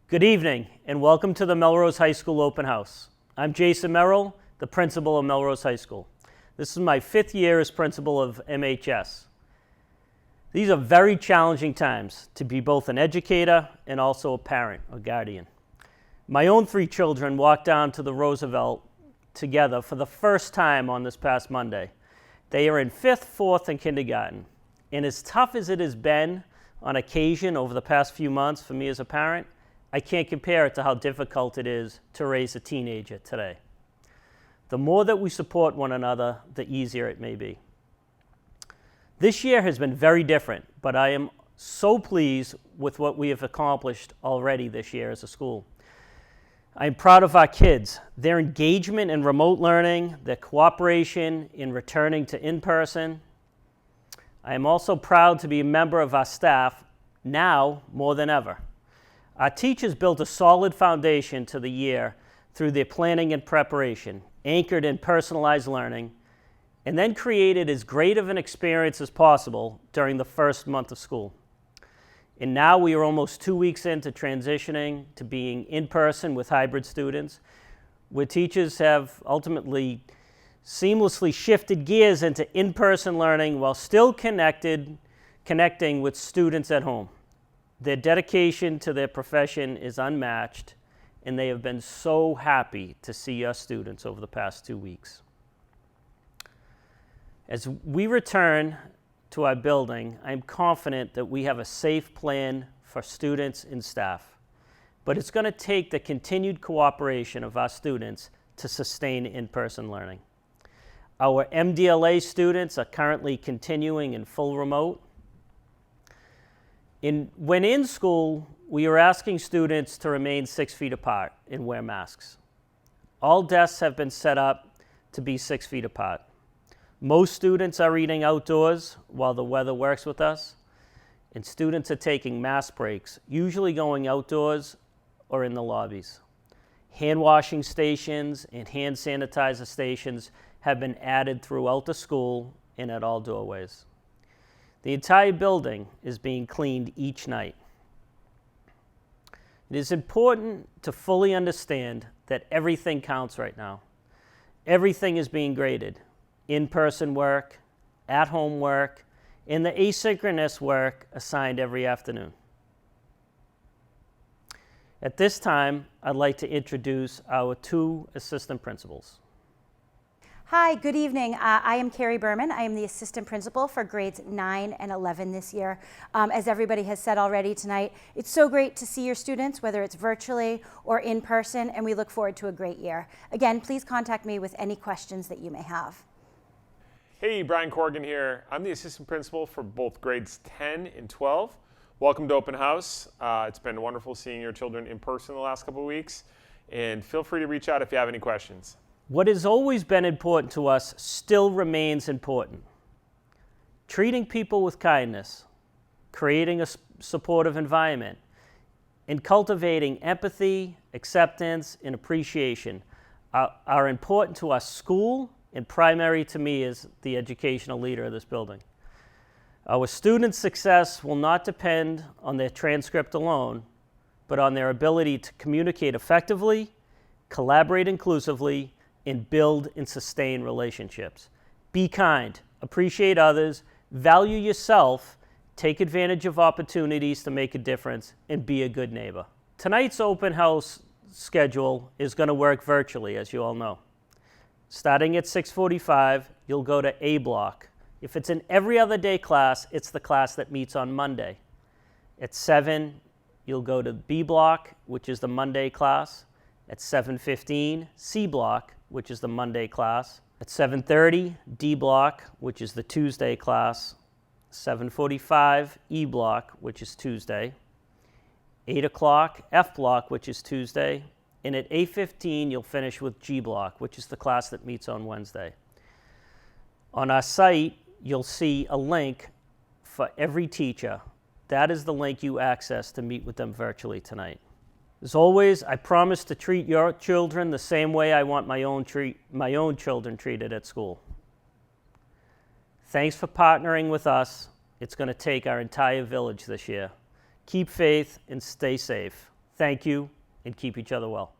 Good evening and welcome to the Melrose High School Open House. I'm Jason Merrill, the principal of Melrose High School. This is my 5th year as principal of MHS. These are very challenging times to be both an educator and also a parent or guardian. My own 3 children walked down to the Roosevelt together for the first time on this past Monday. They are in 5th, 4th, and kindergarten. And as tough as it has been on occasion over the past few months for me as a parent, I can't compare it to how difficult it is to raise a teenager today. The more that we support one another, the easier it may be. This year has been very different, but I am so pleased with what we have accomplished already this year as a school. I am proud of our kids, their engagement in remote learning, their cooperation in returning to in-person. I am also proud to be a member of our staff now more than ever. Our teachers built a solid foundation to the year through their planning and preparation, anchored in personalized learning, and then created as great of an experience as possible during the first month of school. And now we are almost 2 weeks into transitioning to being in person with hybrid students, where teachers have ultimately seamlessly shifted gears into in-person learning while still connecting with students at home. Their dedication to their profession is unmatched, and they have been so happy to see our students over the past 2 weeks. As we return to our building, I am confident that we have a safe plan for students and staff, but it's going to take the continued cooperation of our students to sustain in-person learning. Our MDLA students are currently continuing in full remote. When in school, we are asking students to remain 6 feet apart and wear masks. All desks have been set up to be 6 feet apart. Most students are eating outdoors while the weather works with us, and students are taking mask breaks, usually going outdoors or in the lobbies. Hand washing stations and hand sanitizer stations have been added throughout the school and at all doorways. The entire building is being cleaned each night. It is important to fully understand that everything counts right now. Everything is being graded. In-person work, at-home work, and the asynchronous work assigned every afternoon. At this time, I'd like to introduce our 2 assistant principals. Hi, good evening. I am Carrie Berman. I am the assistant principal for grades 9 and 11 this year. As everybody has said already tonight, it's so great to see your students, whether it's virtually or in person, and we look forward to a great year. Again, please contact me with any questions that you may have. Hey, Brian Corrigan here. I'm the assistant principal for both grades 10 and 12. Welcome to Open House. It's been wonderful seeing your children in person the last couple of weeks, and feel free to reach out if you have any questions. What has always been important to us still remains important. Treating people with kindness, creating a supportive environment, and cultivating empathy, acceptance, and appreciation are important to our school and primary to me as the educational leader of this building. Our students' success will not depend on their transcript alone, but on their ability to communicate effectively, collaborate inclusively, and build and sustain relationships. Be kind, appreciate others, value yourself, take advantage of opportunities to make a difference, and be a good neighbor. Tonight's open house schedule is going to work virtually, as you all know. Starting at 6:45, you'll go to A block. If it's an every other day class, it's the class that meets on Monday. At 7, you'll go to B block, which is the Monday class. At 7:15, C block, which is the Monday class. At 7:30, D block, which is the Tuesday class. 7:45, E block, which is Tuesday. 8 o'clock, F block, which is Tuesday. And at 8:15, you'll finish with G block, which is the class that meets on Wednesday. On our site, you'll see a link for every teacher. That is the link you access to meet with them virtually tonight. As always, I promise to treat your children the same way I want my own children treated at school. Thanks for partnering with us. It's going to take our entire village this year. Keep faith and stay safe. Thank you, and keep each other well.